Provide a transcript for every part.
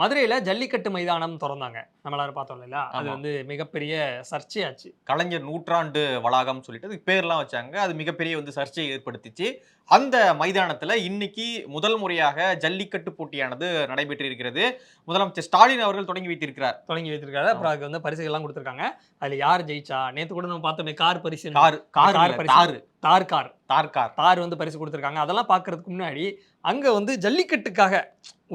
மதுரையில ஜல்லிக்கட்டு மைதானம் திறந்தாங்க. நம்ம எல்லாரும் பார்த்தோம் இல்லையா? அது ஆமா. வந்து மிகப்பெரிய சர்ச்சையாச்சு. கலைஞர் நூற்றாண்டு வளாகம் சொல்லிட்டு அதுக்கு பேர்லாம் வச்சாங்க. அது மிகப்பெரிய சர்ச்சையை ஏற்படுத்திச்சு. அந்த மைதானத்துல இன்னைக்கு முதல் முறையாக ஜல்லிக்கட்டு போட்டியானது நடைபெற்றிருக்கிறது. முதலமைச்சர் ஸ்டாலின் அவர்கள் தொடங்கி வைத்திருக்கிறார். தொடங்கி வைத்திருக்காரு. அப்புறம் அதுக்கு வந்து பரிசுகள்லாம் குடுத்துருக்காங்க. அதுல யார் ஜெயிச்சா? நேத்து கூட நம்ம பார்த்தோமே கார் பரிசு. கார் பரிசு. தார் தார் கார். தார் கார். தார் வந்து பரிசு குடுத்துருக்காங்க. அதெல்லாம் பார்க்கறதுக்கு முன்னாடி அங்க வந்து ஜல்லிக்கட்டுக்காக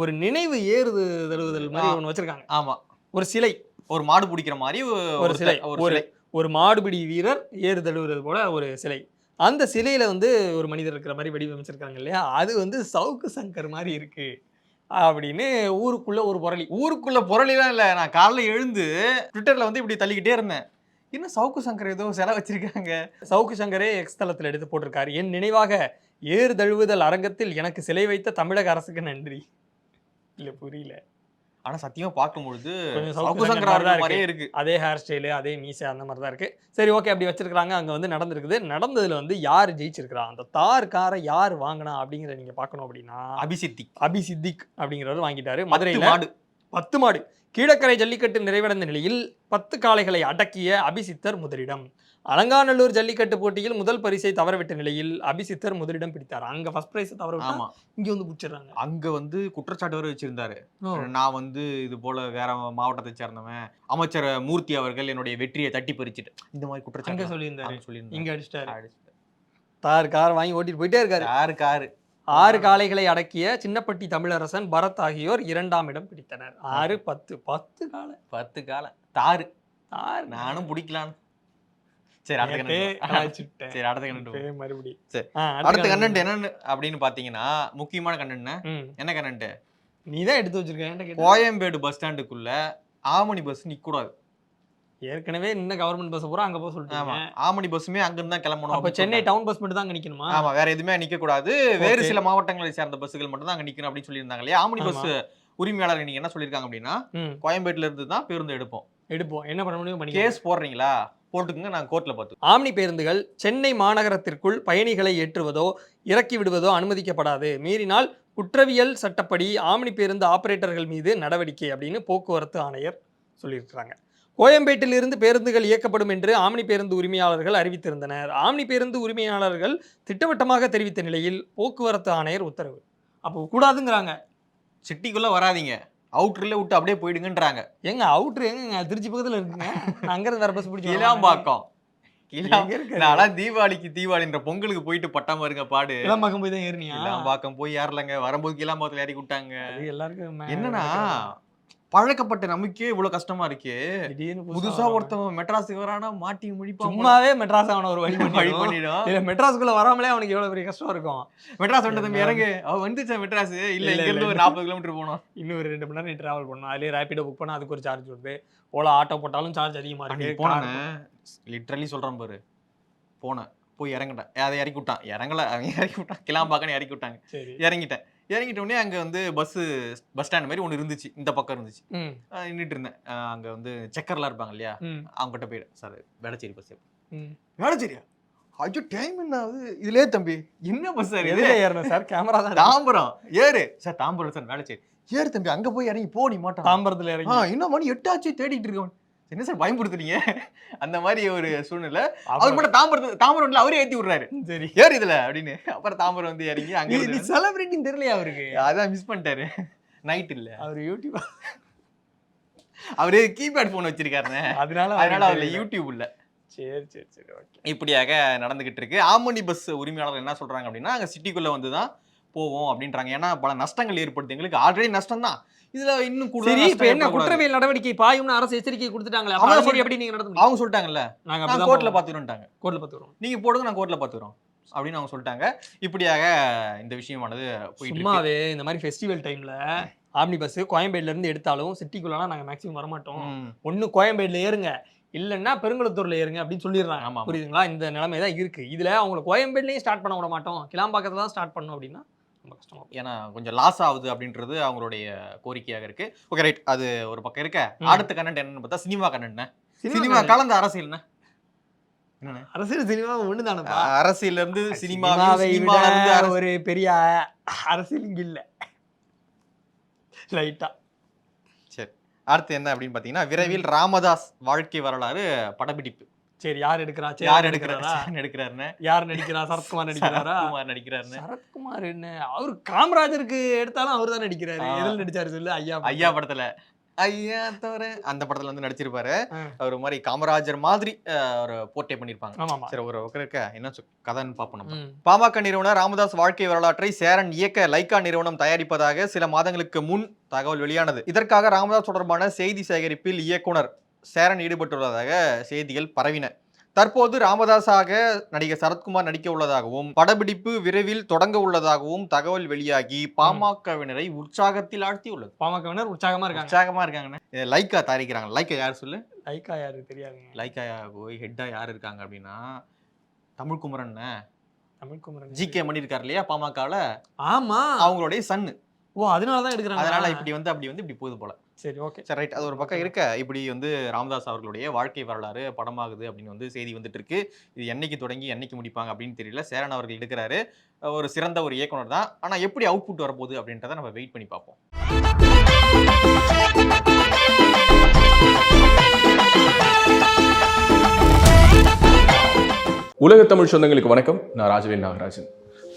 ஒரு நினைவு ஏறு தழுவுதல் மாதிரி ஒண்ணு வச்சிருக்காங்க. ஆமா. ஒரு சிலை. ஒரு மாடு பிடிக்கிற மாதிரி ஒரு சிலை. ஒரு மாடுபிடி வீரர் ஏறு தழுவுறது போல ஒரு சிலை. அந்த சிலையில வந்து ஒரு மனிதர் இருக்கிற மாதிரி வடிவமைச்சிருக்காங்க இல்லையா? அது வந்து சவுக்கு சங்கர் மாதிரி இருக்கு அப்படின்னு ஊருக்குள்ள ஒரு புரளி. ஊருக்குள்ள புரளிலாம் இல்ல. நான் காலைல எழுந்து ட்விட்டர்ல வந்து இப்படி தள்ளிக்கிட்டே இருந்தேன். இன்னும் சவுக்கு சங்கர் ஏதோ சிலை வச்சிருக்காங்க. சவுக்கு சங்கரே எக்ஸ் தளத்தில் எடுத்து போட்டிருக்காரு. என் நினைவாக ஏறு தழுவுதல் அரங்கத்தில் எனக்கு சிலை வைத்த தமிழக அரசுக்கு நன்றி. இல்ல புரியல. ஆனா சத்தியமா பார்க்கும்பொழுது கொஞ்சம் சவுக்கு சங்கர் மாதிரியே இருக்கு. அதே ஹேர் ஸ்டைலு, அதே மீசை அந்த மாதிரி தான் இருக்கு. சரி ஓகே அப்படி வச்சிருக்காங்க. அங்க வந்து நடந்திருக்குது. நடந்ததுல வந்து யார் ஜெயிச்சிருக்கிறா, அந்த தார் காரை யார் வாங்கினா அப்படிங்கிறத நீங்க பார்க்கணும் அப்படின்னா அபிசித்திக் அப்படிங்கிறவர் வாங்கிட்டாரு. மதுரையில 10 மாடு. கீழக்கரை ஜல்லிக்கட்டு நிறைவடைந்த நிலையில் 10 காளைகளை அடக்கிய அபிசித்தர் முதலிடம். அலங்காநல்லூர் ஜல்லிக்கட்டு போட்டியில் முதல் பரிசை தவறவிட்ட நிலையில் அபிசித்தர் முதலிடம் பிடித்தார். அங்க ஃபர்ஸ்ட் பிரைஸ் தவற விட்டா இங்க வந்து பிடிச்சிடுறாங்க. அங்க குற்றச்சாட்டு வர வச்சிருந்தாரு. நான் இது போல வேற மாவட்டத்தை சேர்ந்தவன், அமைச்சர் மூர்த்தி அவர்கள் என்னுடைய வெற்றியை தட்டி பறிச்சிட்டு இந்த மாதிரி குற்றச்சாட்டு சொல்லியிருந்தாரு. இங்க அடிச்சிட்டாரு. தார் கார் வாங்கி ஓட்டிட்டு போயிட்டே இருக்காரு. கார் 6 காளைகளை அடக்கிய சின்னப்பட்டி தமிழரசன் பரத் ஆகியோர் 2ஆம் இடம் பிடித்தனர். 6 10 காளை தார் நானும் பிடிக்கலாம். சரி அடுத்த கண்டென்ட் என்னன்னு அப்படின்னு பாத்தீங்கன்னா முக்கியமான கண்டென்ட் என்ன கண்டென்ட் நீதான் எடுத்து வச்சிருக்க. கோயம்பேடு பஸ் ஸ்டாண்டுக்குள்ள ஆமணி பஸ் நிக்கூடாது. ஏற்கனவே இன்னும் கவர்மெண்ட் பஸ் பூரா அங்க போக சொல்லிட்டாங்க. ஆமணி பஸ்ஸுமே அங்க இருந்தா கிளம்பணும். அப்ப சென்னை டவுன் பஸ் மட்டும் தான் அங்க நிக்கணுமா? ஆமா, வேற எதுவுமே நிக்க கூடாது. வேறு சில மாவட்டங்களை சேர்ந்த பஸ்கள் மட்டும் தான் அங்க நிக்கணும் அப்படின்னு சொல்லியிருந்தாங்க இல்லையா? ஆமணி பஸ் உரிமையாளர் நீங்க என்ன சொல்லியிருக்காங்க அப்படின்னா கோயம்பேட்டுல இருந்து தான் பேருந்து எடுப்போம். என்ன பண்ண முடியும்? கேஸ் போடுறீங்களா போட்டுக்குங்க, நாங்க கோர்ட்ல பார்த்து. ஆம்னி பேருந்துகள் சென்னை மாநகரத்திற்குள் பயணிகளை ஏற்றுவதோ இறக்கி விடுவதோ அனுமதிக்கப்படாது. மீறினால் குற்றவியல் சட்டப்படி ஆம்னி பேருந்து ஆபரேட்டர்கள் மீது நடவடிக்கை அப்படின்னு போக்குவரத்து ஆணையர் சொல்லியிருக்கிறாங்க. கோயம்பேட்டில் இருந்து பேருந்துகள் இயக்கப்படும் என்று ஆம்னி பேருந்து உரிமையாளர்கள் அறிவித்திருந்தனர். ஆம்னி பேருந்து உரிமையாளர்கள் திட்டவட்டமாக தெரிவித்த நிலையில் போக்குவரத்து ஆணையர் உத்தரவு. அப்போ கூடாதுங்கிறாங்க. சிட்டிக்குள்ள வராதீங்க, அவுட்டர்ல விட்டு அப்படியே போயிடுங்கன்றாங்க. எங்க அவுட்டர் எங்க திருச்சி பக்கத்துல இருக்குங்க. அங்கிருந்து வேற பஸ் பிடிச்சி இளம்பாக்கம். தீபாவளின்ற பொங்கலுக்கு போயிட்டு பட்டாம இருங்க பாடு. இளம்பாக்கம் போய் தான் ஏறினியா? இளம்பாக்கம் போய் ஏறலங்க, வரும்போது இளம்பாக்கத்துல இறக்கி விட்டாங்க. எல்லாருக்கும் என்னன்னா பழக்கப்பட்ட நமக்கே இவ்வளவு கஷ்டமா இருக்கு. புதுசா ஒருத்தவன் மெட்ராஸுக்கு வரானா மாட்டி முடிப்பான். சும்மாவே மெட்ராஸ் அவன ஒரு வழி பண்ணிடும். இல்ல மெட்ராஸ்க்குள்ள வராமலே அவனுக்கு எவ்வளவு பெரிய கஷ்டம் இருக்கும். மெட்ராஸ் வந்து தம்பி இறங்கு, அவன் வந்துச்சா மெட்ராஸ் இல்ல இங்க இருந்து ஒரு 40 கிலோமீட்டர் போனோம். இன்னும் ஒரு 2 மணி நேரம் நீ டிராவல் பண்ணணும். அதுலயே ரேபிடோ புக் பண்ணா அதுக்கு ஒரு சார்ஜ் வருது. ஓலா ஆட்டோ போட்டாலும் சார்ஜ் அதிகமா இருக்கு. போனேன் லிட்டரலி சொல்றேன் பாரு. போனேன் போய் இறங்கிட்டேன். அதை இறக்கி விட்டான். இறங்கல, அவங்க இறக்கி விட்டான். கிளாம்பாக்கன்னு இறக்கி விட்டாங்க. இறங்கிட்ட உடனே அங்க பஸ் ஸ்டாண்ட் மாதிரி ஒண்ணு இருந்துச்சு. இந்த பக்கம் இருந்துச்சு. நின்றுட்டு இருந்தேன். அங்க செக்கர்லாம் இருப்பாங்க இல்லையா, அவங்க கிட்ட போயிட்டேன். Sir Velachery bus. வேளச்சேரியா? ஐயோ டைம் என்ன ஆகுது? இதுலயே தம்பி என்ன பஸ் சார் இது? ஏறணும் சார், கேமரா தான். தாம்பரம் ஏறு சார். தாம்பரம் சார் வேளச்சேரி ஏறு தம்பி. அங்க போய் இறங்கி போ, நீ மாட்டான். தாம்பரத்துல இறங்கி இன்னும் மணி 8 ஆச்சு தேடிட்டு இருக்கவன். என்ன சார் பயன்படுத்துறீங்க? அந்த மாதிரி ஒரு சூழ்நிலை. அவர் மட்டும் தாம்பரம்ல அவரே ஏத்தி விடுறாரு. சரி ஏறு இதுல அப்படின்னு. அப்புறம் தாம்பரம் இறங்கி அங்க செலிபிரிட்டின்னு தெரியலையா அவருக்கு? அதான் மிஸ் பண்ணிட்டாரு. நைட் இல்ல அவர் யூடியூப், அவரு கீபேட் போன் வச்சிருக்காருன்னு, அதனால அவர்ல யூடியூப் இல்ல. சரி ஓகே. இப்படியாக நடந்துகிட்டு இருக்கு. ஆமணி பஸ் உரிமையாளர் என்ன சொல்றாங்க அப்படின்னா அங்க சிட்டிக்குள்ள வந்துதான் போவோம் அப்படின்றாங்க. ஏன்னா பல நஷ்டங்கள் ஏற்படுது. எங்களுக்கு ஆல்ரெடி நஷ்டம் தான், இதுல இன்னும் கூடுதல். இப்ப என்ன குற்றவியல் நடவடிக்கை பாயும்னு அரசு எச்சரிக்கை கொடுத்துட்டாங்களே, எப்படி நீங்க நடந்து? அவங்க சொல்லிட்டாங்கல்ல, நாங்க கோர்ட்ல பாத்துறோம். நீங்க போடுங்க, நான் கோர்ட்ல பாத்துறோம் அப்படின்னு அவங்க சொல்லிட்டாங்க. இப்படியாக இந்த விஷயமானது போயிட்டு சும்மாவே இந்த மாதிரி ஃபெஸ்டிவல் டைம்ல ஆம்னி பஸ் கோயம்பேடுல இருந்து எடுத்தாலும் சிட்டிக்குள்ளனா நாங்க மேக்ஸிமம் வர மாட்டோம். ஒண்ணு கோயம்பேடுல ஏறுங்க, இல்லன்னா பெருங்குளத்தூர்ல ஏறுங்க அப்படின்னு சொல்லிடுறாங்க. புரியுதுங்களா? இந்த நிலைமை தான் இருக்கு. இதுல அவங்களை கோயம்பேடுலயும் ஸ்டார்ட் பண்ண விட மாட்டோம், கிளாம்பாக்கத்துல தான் ஸ்டார்ட் பண்ணோம் அப்படின்னா ரொம்ப கஷ்டமா. ஏன்னா கொஞ்சம் லாஸ் ஆகுது அப்படின்றது அவங்களுடைய கோரிக்கையாக இருக்கு. ஓகே ரைட், அது ஒரு பக்கம் இருக்க. அடுத்த கண்டென்ட் என்னன்னு பார்த்தா சினிமா கண்டென்ட். சினிமா கலந்த அரசியல். அரசியல் சினிமா ஒண்ணுதானே. அரசியல்ல இருந்து சினிமா, ஒரு பெரிய அரசியல் இங்க இல்ல. லைட்டா சரி, அடுத்து என்ன அப்படின்னு பாத்தீங்கன்னா, விரைவில் ராமதாஸ் வாழ்க்கை வரலாறு படப்பிடிப்பு. சரி, யார் எடுக்கிறா? யார் எடுக்கிறாருன்னு யார் நடிக்கிறா? சரத்குமார் நடிக்கிறாரா? நடிக்கிறாருன்னு. சரத்குமார் என்ன, அவரு காமராஜருக்கு எடுத்தாலும் அவர் தான் நடிக்கிறாரு. எதுல நடிச்சாரு சொல்லு? ஐயா படத்துல. ஐயா தவிர அந்த படத்துல வந்து நடிச்சிருப்பாரு. ஒரு மாதிரி காமராஜர் மாதிரி ஒரு போர்ட்ரே பண்ணிருப்பாங்க. சரி, ஒரு என்ன கதைன்னு பாப்போம் நம்ம. பாமக நிறுவனர் ராமதாஸ் வாழ்க்கை வரலாற்றை சேரன் இயக்க லைக்கா நிறுவனம் தயாரிப்பதாக சில மாதங்களுக்கு முன் தகவல் வெளியானது. இதற்காக ராமதாஸ் தொடர்பான செய்தி சேகரிப்பில் இயக்குனர் சேரன் ஈடுபட்டுள்ளதாக செய்திகள் பரவின. தற்போது ராமதாஸாக நடிகர் சரத்குமார் நடிக்க உள்ளதாகவும் படப்பிடிப்பு விரைவில் தொடங்க உள்ளதாகவும் தகவல் வெளியாகி பாமகவினரை உற்சாகத்தில் ஆழ்த்தியுள்ளது. பாமகவினர் உற்சாகமா இருக்காங்க. லைக்கா தயாரிக்கிறாங்க. லைக்கா யார் சொல்லு? லைக்கா யாரு தெரியாதுங்க. லைக்கா போய் ஹெட்டா யார் இருக்காங்க அப்படின்னா தமிழ்குமரன். ஜிகே மணி இருக்காரு இல்லையா பாமகல? ஆமா, அவங்களுடைய சன்னு. ஓ, அதனாலதான் எடுக்கிறாங்க. அதனால இப்படி போகுது போல. சரி, ஓகே, சரி, ரைட். அது ஒரு பக்கம் இருக்க, இப்படி வந்து ராமதாஸ் அவர்களுடைய வாழ்க்கை வரலாறு படமாகுது அப்படின்னு வந்து செய்தி வந்துட்டு இருக்கு. இது என்னைக்கு தொடங்கி என்னைக்கு முடிப்பாங்க அப்படின்னு தெரியல. சேரன் அவர்கள் எடுக்கிறாரு. ஒரு சிறந்த ஒரு இயக்குனர் தான். ஆனா எப்படி அவுட்புட் வரப்போகுது அப்படின்றத நம்ம வெயிட் பண்ணி பார்ப்போம். உலக தமிழ் சொந்தங்களுக்கு வணக்கம். நான் ராஜவேல் நாகராஜன்.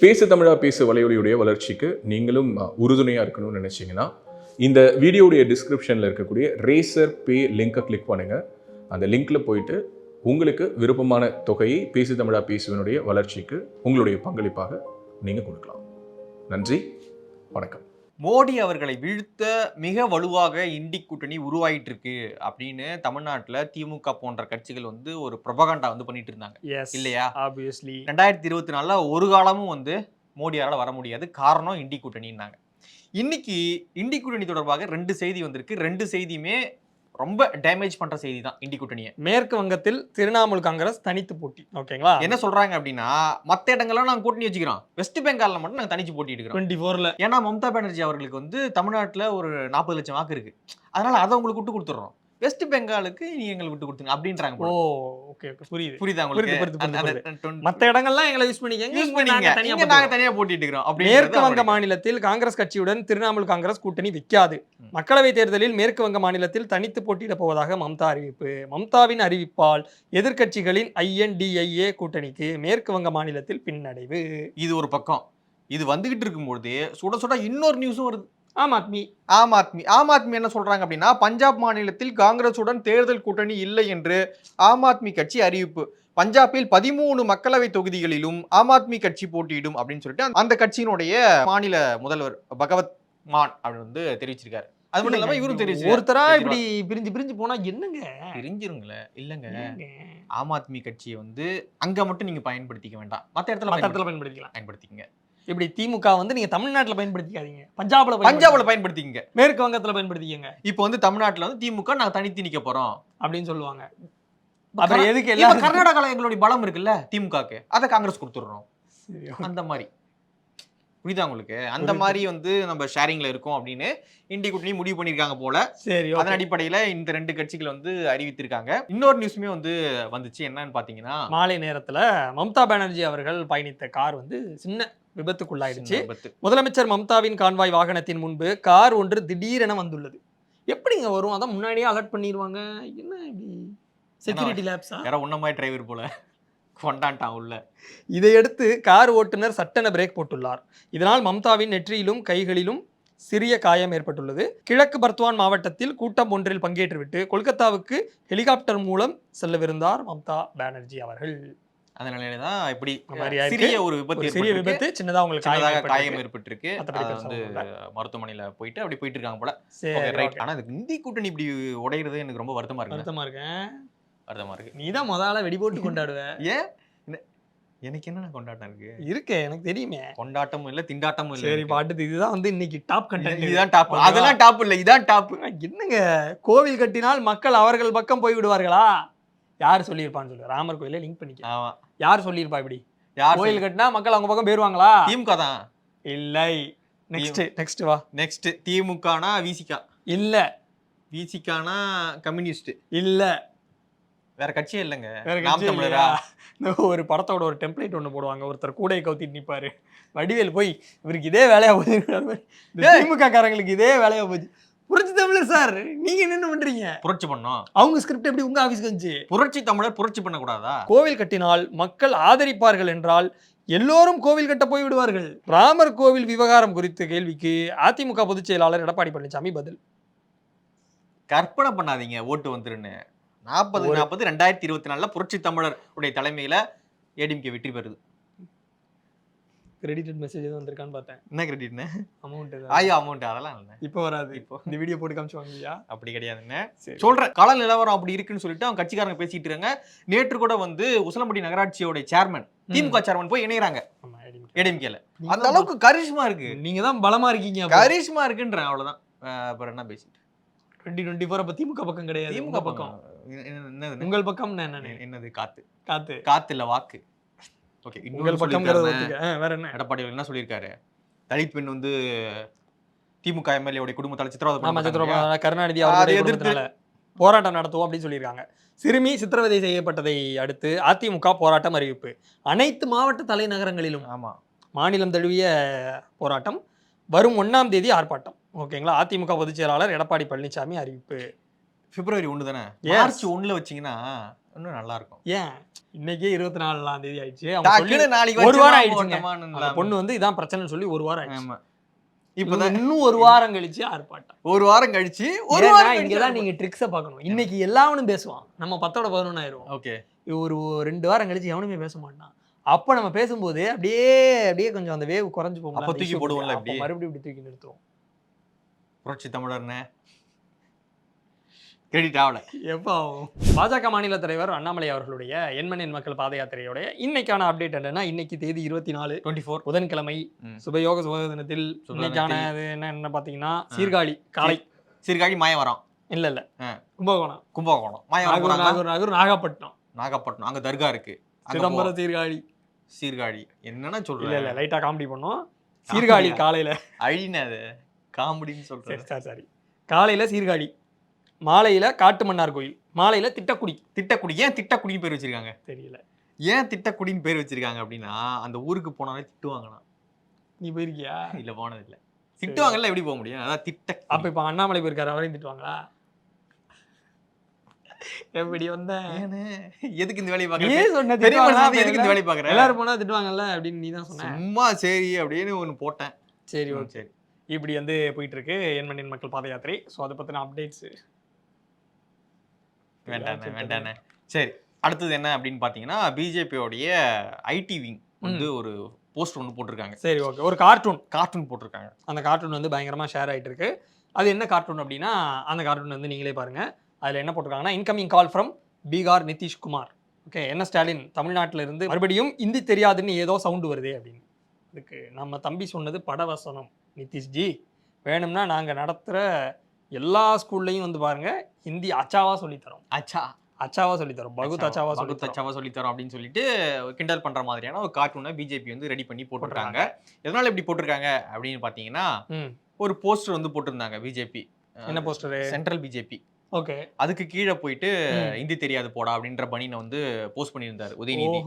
பேசு தமிழா பேசு வலையொலியுடைய வளர்ச்சிக்கு நீங்களும் உறுதுணையாக இருக்கணும்னு நினச்சிங்கன்னா இந்த வீடியோடைய டிஸ்கிரிப்ஷனில் இருக்கக்கூடிய ரேசர் பே லிங்கை கிளிக் பண்ணுங்கள். அந்த லிங்க்கில் போயிட்டு உங்களுக்கு விருப்பமான தொகையை பேசு தமிழா பேசுவனுடைய வளர்ச்சிக்கு உங்களுடைய பங்களிப்பாக நீங்கள் கொடுக்கலாம். நன்றி, வணக்கம். மோடி அவர்களை வீழ்த்த மிக வலுவாக இண்டி கூட்டணி உருவாயிட்டு இருக்கு அப்படின்னு தமிழ்நாட்டில் திமுக போன்ற கட்சிகள் வந்து ஒரு ப்ரொபகண்டா வந்து பண்ணிட்டு இருந்தாங்க இல்லையா? ஆப்வியஸ்லி 2024 ஒரு காலமும் வந்து மோடியாரால் வர முடியாது, காரணம் இண்டி கூட்டணின்னாங்க. இன்னைக்கு இண்டி கூட்டணி தொடர்பாக 2 செய்தி வந்திருக்கு. 2 செய்தியுமே ரொம்ப டேமேஜ் பண்ற செய்தி தான் இண்டி கூட்டணியை. மேற்கு வங்கத்தில் திரிணாமுல் காங்கிரஸ் தனித்து போட்டி. ஓகேங்களா? என்ன சொல்றாங்க அப்படின்னா, மத்த இடங்கள்லாம் நாங்க கூட்டணி வச்சுக்கிறோம், வெஸ்ட் பெங்கால்ல மட்டும் நாங்க தனிச்சு போட்டி எடுக்கிறோம் 24ல. ஏன்னா மம்தா பானர்ஜி அவர்களுக்கு வந்து தமிழ்நாட்டுல ஒரு 40 லட்சம் வாக்கு இருக்கு, அதனால அதை உங்களுக்கு விட்டு கொடுத்துறோம், வெஸ்ட் பெங்காலுக்கு நீ எங்களுக்கு விட்டு கொடுத்துங்க அப்படின்றாங்க. ஓ, ஓகே, புரியுதா உங்களுக்கு? மத்த இடங்கள்லாம் எங்களை யூஸ் பண்ணிக்கங்க, நாங்க தனியா போட்டிட்டு இருக்கிறோம். மேற்கு வங்க மாநிலத்தில் காங்கிரஸ் கட்சியுடன் திரிணாமுல் காங்கிரஸ் கூட்டணி வைக்காது. மக்களவை தேர்தலில் மேற்கு வங்க மாநிலத்தில் தனித்து போட்டியிட போவதாக மம்தா அறிவிப்பு. மம்தாவின் அறிவிப்பால் எதிர்க்கட்சிகளின் INDIA கூட்டணிக்கு மேற்கு வங்க மாநிலத்தில் பின்னடைவு. இது ஒரு பக்கம். இது வந்துகிட்டு இருக்கும்போது சுட சுட இன்னொரு நியூஸும் வருது. ஆம் ஆத்மி என்ன சொல்றாங்க அப்படின்னா, பஞ்சாப் மாநிலத்தில் காங்கிரசுடன் தேர்தல் கூட்டணி இல்லை என்று ஆம் ஆத்மி கட்சி அறிவிப்பு. பஞ்சாபில் 13 மக்களவை தொகுதிகளிலும் ஆம் ஆத்மி கட்சி போட்டியிடும் அப்படின்னு சொல்லிட்டு அந்த கட்சியினுடைய மாநில முதல்வர் பகவத் மான் அப்படின்னு வந்து தெரிவிச்சிருக்காரு. அது மட்டும் இல்லாம இவரும் தெரிவிச்சு, ஒருத்தரா இப்படி பிரிஞ்சு போனா என்னங்க பிரிஞ்சிருங்களே? இல்லங்க, ஆம் ஆத்மி கட்சியை வந்து அங்க மட்டும் நீங்க பயன்படுத்திக்க வேண்டாம், மத்த இடத்துல பயன்படுத்திக்கங்க. இப்படி திமுக வந்து நீங்க தமிழ்நாட்டுல பயன்படுத்திக்காதீங்க, பஞ்சாப்ல பயன்படுத்திக்கங்க, மேற்கு வங்கத்துல பயன்படுத்திக்கங்க. இப்போ வந்து தமிழ்நாட்டுல வந்து திமுக நாங்க தனித்து நிக்க போறோம் அப்படின்னு சொல்லுவாங்க. அப்புறம் எதுக்கு எல்லாம் கர்நாடகால எங்களுடைய பலம் இருக்குல்ல திமுகக்கு, அதை காங்கிரஸ் கொடுத்துடுறோம். அந்த மாதிரி புரியுதா உங்களுக்கு? அந்த மாதிரி வந்து நம்ம ஷேரிங்ல இருக்கோம் அப்படின்னு இண்டி கூட்டணி முடிவு பண்ணிருக்காங்க போல. சரி, அதன் அடிப்படையில இந்த 2 கட்சிகள் வந்து அறிவித்திருக்காங்க. இன்னொரு நியூஸுமே வந்து வந்துச்சு. என்னன்னு பாத்தீங்கன்னா, மாலை நேரத்துல மம்தா பானர்ஜி அவர்கள் பயணித்த கார் வந்து சின்ன விபத்துக்குள்ளாயிடுச்சு. முதலமைச்சர் மம்தாவின் கான்வாய் வாகனத்தின் முன்பு கார் ஒன்று திடீரென வந்துள்ளது. எப்படிங்க வரும்? அதான் முன்னாடியே அலர்ட் பண்ணிடுவாங்க. என்ன இப்படி செக்யூரிட்டி லேப்ஸா? வேற ஒன்னமாய் டிரைவர் போல கொண்டாண்டான் உள்ள. இதையடுத்து கார் ஓட்டுநர் சட்டென பிரேக் போட்டுள்ளார். இதனால் மம்தாவின் நெற்றியிலும் கைகளிலும் சிறிய காயம் ஏற்பட்டுள்ளது. கிழக்கு பர்த்வான் மாவட்டத்தில் கூட்டம் ஒன்றில் பங்கேற்றுவிட்டு கொல்கத்தாவுக்கு ஹெலிகாப்டர் மூலம் செல்லவிருந்தார் மம்தா பானர்ஜி அவர்கள். அதனாலதான் இப்படி சிறிய ஒரு விபத்து, சின்னதா உங்களுக்கு காயம் ஏற்பட்டிருக்கு. வந்து மருத்துவமனையில போயிட்டு அப்படி போயிட்டு இருக்காங்க போல. ஆனா இந்தி கூட்டணி இப்படி உடையிறது எனக்கு ரொம்ப வருத்தமா இருக்கு. நீதான் முதல்ல வெடி போட்டு கொண்டாடுவ. ஏன் எனக்கு என்ன கொண்டாட்டம் இருக்கு? எனக்கு தெரியுமே. கொண்டாட்டமும் இல்ல, திண்டாட்டமும் இல்ல. சரி, பாட்டு இதுதான் வந்து இன்னைக்கு டாப் கண்டென்ட். இதுதான் டாப். அதெல்லாம் டாப் இல்ல, இதான் டாப். என்னங்க, கோவில் கட்டினால் மக்கள் அவர்கள் பக்கம் போய் விடுவார்களா? யார் சொல்லியிருப்பான்னு சொல்லு. ராமர் கோயில லிங்க் பண்ணிக்க. யார் சொல்லியிருப்பா இப்படி? கோயில் கட்டினா மக்கள் அவங்க பக்கம் போயிருவாங்களா? திமுக தான். இல்லை. நெக்ஸ்ட் வா. நெக்ஸ்ட் திமுகனா விசிகா இல்ல, விசிகானா கம்யூனிஸ்ட் இல்ல, வேற கட்சியே இல்லைங்க. நாம் தமிழரா? ஒரு படத்தோட ஒரு டெம்ப்ளேட் ஒன்று போடுவாங்க, ஒருத்தர் கூடையை கவுத்திட்டு நிற்பாரு, வடிவேல் போய் இவருக்கு இதே வேலையா போச்சு, திமுக காரங்களுக்கு இதே வேலையா போச்சு, புரட்சி தமிழர் சார் நீங்க என்ன பண்றீங்க? புரட்சி பண்ணோம். அவங்க ஸ்கிரிப்ட் எப்படி உங்க ஆபீஸ்க்கு வந்துச்சு? புரட்சி தமிழர் புரட்சி பண்ணக்கூடாதா? கோவில் கட்டினால் மக்கள் ஆதரிப்பார்கள் என்றால் எல்லோரும் கோவில் கட்ட போய் விடுவார்கள். ராமர் கோவில் விவகாரம் குறித்த கேள்விக்கு அதிமுக பொதுச் செயலாளர் எடப்பாடி பழனிசாமி பதில். கற்பனை பண்ணாதீங்க ஓட்டு வந்துருன்னு. 40-40 2024 புரட்சி தமிழர் உடைய தலைமையில ஏடிஎம்கே வெற்றி பெறுது. கிரெடிட் மெசேஜ் எதுவும் வந்திருக்கான்னு பார்த்தேன். என்ன கிரெடிட்னு? அமௌண்ட் அமௌண்ட் அதெல்லாம் இல்லை, இப்போ வராது. இப்போ இந்த வீடியோ போட்டு காமிச்சுவாங்கய்யா. அப்படி கிடையாதுங்க. சொல்றேன், கள நிலவரம் அப்படி இருக்குன்னு சொல்லிட்டு அவங்க கட்சிக்காரங்க பேசிட்டு இருக்காங்க. நேற்று கூட வந்து உசிலம்பட்டி நகராட்சியோட சேர்மன், திமுக சேர்மன் போய் இணையறாங்க ஏடிஎம்கேல. அந்த அளவுக்கு கரிஷ்மா இருக்கு. நீங்க தான் பலமா இருக்கீங்க. கரிஷ்மா இருக்குன்றேன், அவ்வளவுதான். அப்புறம் என்ன பேசிட்டு 2024 அப்ப திமுக பக்கம் கிடையாது. திமுக பக்கம் என்னது? உங்கள் பக்கம் என்னது? காத்து காத்து காத்து இல்ல வாக்கு. ஓகே, உங்கள் பக்கம் வேற என்ன? எடப்பாடி என்ன சொல்லியிருக்காரு? தலித் பெண் வந்து திமுக எம்எல்ஏ குடும்பத்தால சித்திரவதை கருணாநிதி அவர்களை எதிர்த்து போராட்டம் நடத்துவோம் அப்படின்னு சொல்லியிருக்காங்க. சிறுமி சித்திரவதை செய்யப்பட்டதை அடுத்து அதிமுக போராட்டம் அறிவிப்பு. அனைத்து மாவட்ட தலைநகரங்களிலும் மாநிலம் தழுவிய போராட்டம். வரும் 1ஆம் தேதி ஆர்ப்பாட்டம். ஓகேங்களா? அதிமுக பொதுச் செயலாளர் எடப்பாடி பழனிசாமி அறிவிப்பு. பிப்ரவரி 1 தானே? மார்ச் 1 வச்சீங்கன்னா இன்னும் நல்லா இருக்கும். ஏன் இன்னைக்கே 24ஆம் தேதி ஆயிடுச்சு. ஒரு வாரம் ஆயிடுச்சுங்க. பொண்ணு வந்து இதான் பிரச்சனை சொல்லி ஒரு வாரம் ஆயிடுச்சு. இப்பதான் இன்னும் ஒரு வாரம் கழிச்சு ஆர்ப்பாட்டம். ஒரு வாரம் கழிச்சு இங்கதான் நீங்க ட்ரிக்ஸை பார்க்கணும். இன்னைக்கு எல்லாவனும் பேசுவான், நம்ம 10ஓட 11 ஆயிரும். ஓகே, ஒரு 2 வாரம் கழிச்சு எவனுமே பேச மாட்டான். அப்ப நம்ம பேசும்போது அப்படியே அப்படியே கொஞ்சம் அந்த வேவ் குறைஞ்சு போகும். அப்ப தூக்கி போடுவோம்ல, மறுபடியும் இப்படி தூக்கி நிறுத்துவோம். புரட்சி தமிழர்னே கிரெடிட் ஆகல. எப்போ ஆகும்? பாஜக மாநில தலைவர் அண்ணாமலை அவர்களுடைய எண்மண் எண் மக்கள் பாத யாத்திரையோடைய இன்னைக்கான அப்டேட் என்னன்னா, இன்னைக்கு தேதி 24 புதன்கிழமை சுபயோக சுப தினத்தில் இன்னைக்கான என்ன பாத்தீங்கன்னா, சீர்காழி காலை சீர்காழி மாயவரம் இல்ல கும்பகோணம் மாயவரம் நாகப்பட்டினம் அங்க தர்கா இருக்கு. சிதம்பரம் சீர்காழி என்னன்னா சொல்றேன், இல்ல லைட்டா காமெடி பண்ணோம். சீர்காழி காலையில அழினது காமெடின்னு சொல்றேன். சரி காலையில சீர்காழி, மாலையில காட்டுமன்னார் கோயில், மாலையில திட்டக்குடி. ஏன் திட்டக்குடின்னு பேர் வச்சிருக்காங்க தெரியல. ஏன் திட்டக்குடின்னு பேர் வச்சிருக்காங்க அப்படின்னா, அந்த ஊருக்கு போனாலே திட்டுவாங்கண்ணா. நீ போயிருக்கியா? இல்ல, போனது இல்ல. திட்டுவாங்கல்ல, எப்படி போக முடியும்? அதான் திட்ட. அப்ப இப்ப அண்ணாமலை போயிருக்காரு, அவரையும் திட்டுவாங்களா? எப்படி வந்த? எதுக்கு இந்த வேலையை பாக்குறேன்? எதுக்கு இந்த வேலையை பாக்குறேன்? எல்லாரும் போனா திட்டுவாங்கல்ல அப்படின்னு நீ தான் சொன்ன. சும்மா சரி அப்படின்னு ஒண்ணு போட்டேன். சரி ஓகே. இப்படி வந்து போயிட்டு இருக்கு எண்மண் எண் மக்கள் பாத யாத்திரை. ஸோ அதை பத்தின அப்டேட்ஸ் வேண்டானே. சரி, அடுத்தது என்ன அப்படின்னு பாத்தீங்கன்னா, பிஜேபியோடைய ஐடி விங் வந்து ஒரு போஸ்ட் ஒன்று போட்டிருக்காங்க. சரி ஓகே. ஒரு கார்ட்டூன் போட்டிருக்காங்க. அந்த கார்ட்டூன் வந்து பயங்கரமா ஷேர் ஆயிட்டு இருக்கு. அது என்ன கார்ட்டூன் அப்படின்னா, அந்த கார்ட்டூன் வந்து நீங்களே பாருங்க. அதில் என்ன போட்டிருக்காங்கன்னா, incoming call from Bihar Nitish Kumar. Okay, என்ன ஸ்டாலின் தமிழ்நாட்டில் இருந்து மறுபடியும் ஹிந்தி தெரியாதுன்னு ஏதோ சவுண்டு வருது அப்படின்னு. அதுக்கு நம்ம தம்பி சொன்னது படவசனம். நிதிஷ்ஜி, வேணும்னா நாங்கள் நடத்துகிற எல்லா ஸ்கூல்லையும் வந்து பாருங்க ஹிந்தி அச்சாவா சொல்லித்தரோம். அச்சாவா சொல்லித்தரோம், பகுத் அச்சாவா சொல்லித்தரோம் அப்படின்னு சொல்லிட்டு கிண்டல் பண்ற மாதிரியான ஒரு கார்ட்டூனை பிஜேபி வந்து ரெடி பண்ணி போட்டிருக்காங்க. எதனால இப்படி போட்டிருக்காங்க அப்படின்னு பாத்தீங்கன்னா, ஒரு போஸ்டர் வந்து போட்டிருந்தாங்க பிஜேபி. என்ன போஸ்டர்? Central BJP. ஓகே, அதுக்கு கீழே போயிட்டு ஹிந்தி தெரியாது போடா அப்படின்ற பணியை வந்து போஸ்ட் பண்ணியிருந்தாரு உதயநிதி.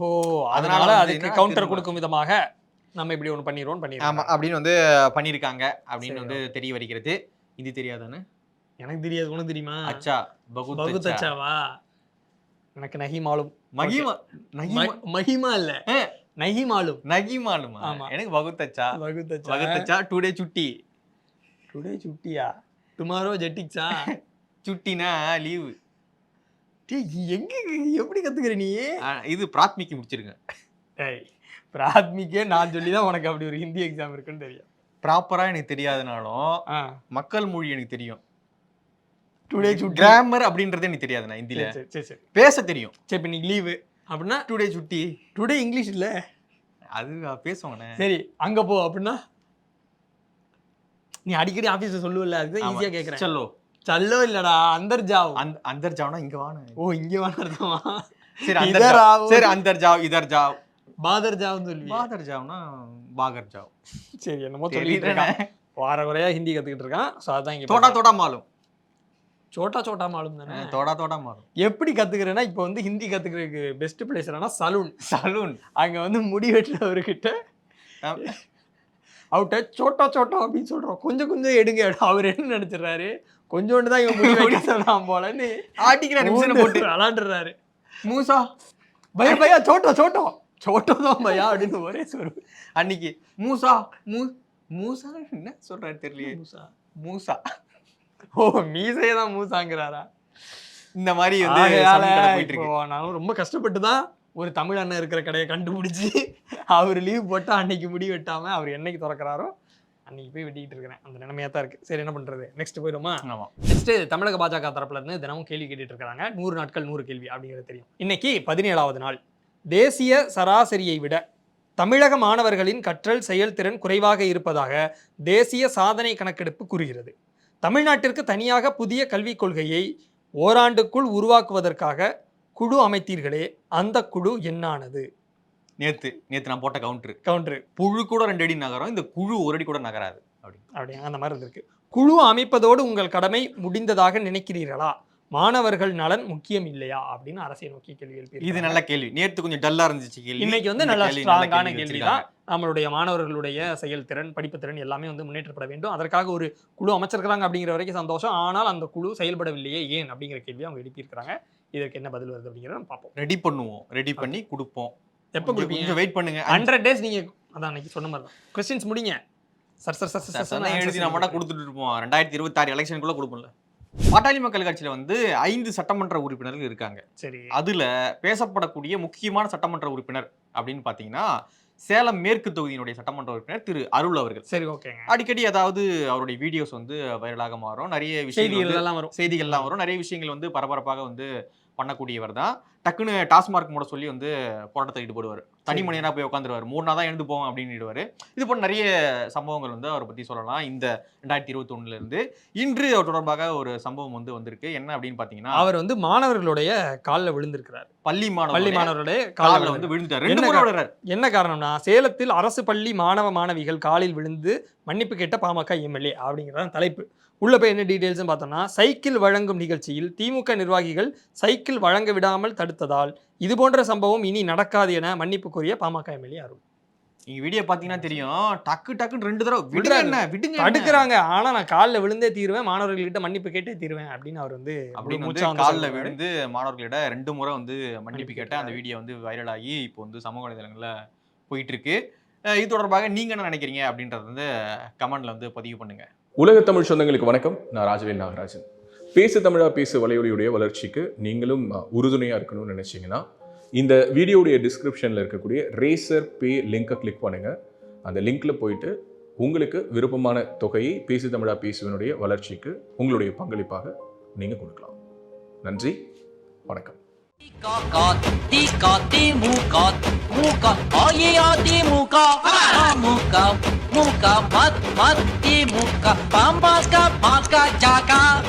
அதனால அதுக்கு கவுண்டர் கொடுக்கும் விதமாக நம்ம இப்படி ஒன்று பண்ணிடுவோம் அப்படின்னு வந்து பண்ணியிருக்காங்க அப்படின்னு வந்து தெரிய வருகிறது. ஹிந்தி தெரியாதானு எனக்கு தெரியாது, உனக்கு தெரியுமா? அச்சா பகுத் அச்சாவா? எனக்கு நஹிமாலும். மகிமா இல்ல, நஹிமாலும். எனக்கு பகுத் அச்சா. டுடே சுட்டியா? டுமாரோ ஜெட்டிக்ஸா? சுட்டினா லீவு. எங்க எப்படி கத்துக்கிற நீ? இது பிராத்மிக்கு முடிச்சிருங்க. பிராத்மிக்கே நான் சொல்லிதான் உனக்கு அப்படி ஒரு ஹிந்தி எக்ஸாம் இருக்குன்னு தெரியும். ப்ராப்பரா எனக்கு தெரியாதனாலும் மக்கள் மொழி எனக்கு தெரியும். டுடே கிராமர் அப்படின்றது எனக்கு தெரியாதுண்ணா. ஹிந்தில பேச தெரியும். சரி, இப்ப நீங்க லீவு அப்படின்னா டுடே சுட்டி. டுடே இங்கிலீஷ் இல்ல, அது பேசுவாங்கண்ணே. சரி, அங்க போ அப்படின்னா நீ அடிக்கடி ஆபீஸ்ல சொல்லுவல, அதுதான் ஈஸியா கேக்குறேன். சல்லோ இல்லடா, அந்தர்ஜாவ். அந்தர்ஜாவ்னா இங்க வாணு. ஓ, இங்க வாணு அர்த்தமா? சரி, அந்தர்ஜாவ் இதர்ஜாவ் பாதர்ஜாவ்னு சொல்லி. பாதர்ஜாவ்னா பாகர்ஜாவ். சரி, என்னமோ சொல்லிட்டு இருக்கான். வார வரையா ஹிந்தி கத்துக்கிட்டு இருக்கான். சோ அதான் இங்க தோடா மாலும். சோட்டா மாலும் தானே. தோடா மாலும் எப்படி கத்துக்கிறேன்னா, இப்போ வந்து ஹிந்தி கத்துக்கிறதுக்கு பெஸ்ட் பிளேஸ் என்னன்னா சலூன். அங்க வந்து முடி வெட்டுறவர்கிட்ட அவர்கிட்ட சோட்டா சோட்டா அப்படின்னு சொல்றோம், கொஞ்சம் கொஞ்சம் எடுங்க. அவர் என்ன நினைச்சிடறாரு, கொஞ்சோண்டு தான் இவன் முடி வைக்க சொன்னான் போலன்னு ஆட்டிக்கிறாரு மிஷினை போட்டு விளாண்டுறாரு. மூசா பையா பையா சோட்டோ சோட்டோ சோட்டோ தான் பையா அப்படின்னு ஒரே சொல்லு. அன்னைக்கு மூசா மூசா என்ன சொல்றாரு தெரியலையே. மூசா ஓ மீசையே தான் மூசாங்கிறாரா? இந்த மாதிரி வந்து போயிட்டு இருக்கு. நானும் ரொம்ப கஷ்டப்பட்டு தான் ஒரு தமிழ் அண்ணன் இருக்கிற கடையை கண்டுபிடிச்சி அவர் லீவ் போட்டு அன்னைக்கு முடி வெட்டாம அவர் என்னைக்கு திறக்கிறாரோ அன்னைக்கு போய் வெட்டிக்கிட்டு இருக்கிறேன். அந்த நிலைமையா தான் இருக்கு. சரி, என்ன பண்றது, நெக்ஸ்ட் போயிடுமா? நெக்ஸ்ட் தமிழக பாஜக தரப்புல இருந்து தினமும் கேள்வி கேட்டுட்டு இருக்காங்க. 100 நாட்கள் 100 கேள்வி அப்படிங்கிறது தெரியும். இன்னைக்கு 17வது நாள். தேசிய சராசரியை விட தமிழக மாணவர்களின் கற்றல் செயல்திறன் குறைவாக இருப்பதாக தேசிய சாதனை கணக்கெடுப்பு கூறுகிறது. தமிழ்நாட்டிற்கு தனியாக புதிய கல்விக் கொள்கையை ஓராண்டுக்குள் உருவாக்குவதற்காக குழு அமைத்தீர்களே, அந்த குழு என்னானது? நேத்து நான் போட்ட கவுண்டர் புழு கூட 2 அடி நகரம், இந்த குழு 1 அடி கூட நகராது அப்படி அந்த மாதிரி இருக்கு. குழு அமைப்பதோடு உங்கள் கடமை முடிந்ததாக நினைக்கிறீர்களா? மாணவர்கள் நலன் முக்கியம் இல்லையா அப்படின்னு அரசியல் நோக்கி கேள்வி எழுப்பி. இது நல்ல கேள்வி. நேத்து கொஞ்சம் டல்லா இருந்துச்சு கேள்வி. இன்னைக்கு வந்து நல்ல ஸ்ட்ராங்கான கேள்வி தான். நம்மளுடைய மாணவர்களுடைய செயல்திறன், படிப்பு திறன் எல்லாமே வந்து முன்னேற்றப்பட வேண்டும். அதற்காக ஒரு குழு அமைச்சிருக்கிறாங்க அப்படிங்கிற வரைக்கும் சந்தோஷம். ஆனால் அந்த குழு செயல்படவில்லையே ஏன் அப்படிங்கிற கேள்வி அவங்க எழுப்பியிருக்கிறாங்க. இதற்கு என்ன பதில் வருது அப்படிங்கிறத பார்ப்போம். ரெடி பண்ணி கொடுப்போம். எப்போ கொடுப்பீங்க? வெயிட் பண்ணுங்க. 100 days. நீங்க அதான் அன்னைக்கு சொன்ன மாதிரி தான் கொஸ்டின்ஸ் முடிங்க. சார் எழுதி நம்ம மட்டும் கொடுத்துட்டு இருப்போம். 2026 எலெக்ஷனுக்குள்ள கொடுப்போம்ல. பாட்டாளி மக்கள் கட்சியில வந்து 5 சட்டமன்ற உறுப்பினர்கள் இருக்காங்க. சரி, அதுல பேசப்படக்கூடிய முக்கியமான சட்டமன்ற உறுப்பினர் அப்படின்னு பாத்தீங்கன்னா சேலம் மேற்கு தொகுதியினுடைய சட்டமன்ற உறுப்பினர் திரு அருள் அவர்கள். சரி, ஓகேங்க. அடிக்கடி அதாவது அவருடைய வீடியோஸ் வந்து வைரலாக மாறும், நிறைய செய்திகள்லாம் வரும், நிறைய விஷயங்கள் வந்து பரபரப்பாக வந்து பண்ணக்கூடியவர் தான். டக்குன்னு டாஸ்மார்க் மூட சொல்லி வந்து போராட்டத்தை ஈடுபடுவார். தனி மனிதனா போய் உட்காந்துருவார். 3 நாள் தான் எழுந்து போவோம் அப்படின்னு. இது போல நிறைய சம்பவங்கள் வந்து அவரை பத்தி சொல்லலாம். இந்த 2021 இருந்து இன்று அவர் தொடர்பாக ஒரு சம்பவம் வந்து வந்திருக்கு. என்ன அப்படின்னு பாத்தீங்கன்னா, அவர் வந்து மாணவர்களுடைய காலில் விழுந்திருக்கிறார். பள்ளி மாணவர்களுடைய காலில் வந்து விழுந்துட்டார். என்ன காரணம்னா, சேலத்தில் அரசு பள்ளி மாணவ மாணவிகள் காலில் விழுந்து மன்னிப்பு கேட்ட பாமக எம்எல்ஏ அப்படிங்கிறதான் தலைப்பு. உள்ள போய் என்ன டீடைல்ஸ் பார்த்தோம்னா, சைக்கிள் வழங்கும் நிகழ்ச்சியில் திமுக நிர்வாகிகள் சைக்கிள் வழங்க விடாமல் தடுத்ததால் இது போன்ற சம்பவம் இனி நடக்காது என மன்னிப்பு கோரிய பாமக எம்எல்ஏ அருள். நீங்க வீடியோ பாத்தீங்கன்னா தெரியும், டக்குன்னு 2 தடவை விடுங்க தடுக்கிறாங்க. ஆனா நான் காலில் விழுந்தே தீருவேன், மாணவர்கள்கிட்ட மன்னிப்பு கேட்டே தீருவேன் அப்படின்னு அவர் வந்து காலில் விழுந்து மாணவர்களிட 2 முறை வந்து மன்னிப்பு கேட்ட அந்த வீடியோ வந்து வைரல் ஆகி இப்போ வந்து சமூக வலைதளங்கள்ல போயிட்டு இருக்கு. இது தொடர்பாக நீங்க என்ன நினைக்கிறீங்க அப்படின்றது வந்து கமெண்ட்ல வந்து பதிவு பண்ணுங்க. உலக தமிழ் சொந்தங்களுக்கு வணக்கம். நான் ராஜவேல் நாகராஜன். பேசு தமிழா பேசு வலையொலியுடைய வளர்ச்சிக்கு நீங்களும் உறுதுணையாக இருக்கணும்னு நினச்சிங்கன்னா இந்த வீடியோடைய டிஸ்கிரிப்ஷனில் இருக்கக்கூடிய ரேசர் பே லிங்கை கிளிக் பண்ணுங்கள். அந்த லிங்க்கில் போயிட்டு உங்களுக்கு விருப்பமான தொகையை பேசு தமிழா பேசுவனுடைய வளர்ச்சிக்கு உங்களுடைய பங்களிப்பாக நீங்கள் கொடுக்கலாம். நன்றி, வணக்கம்.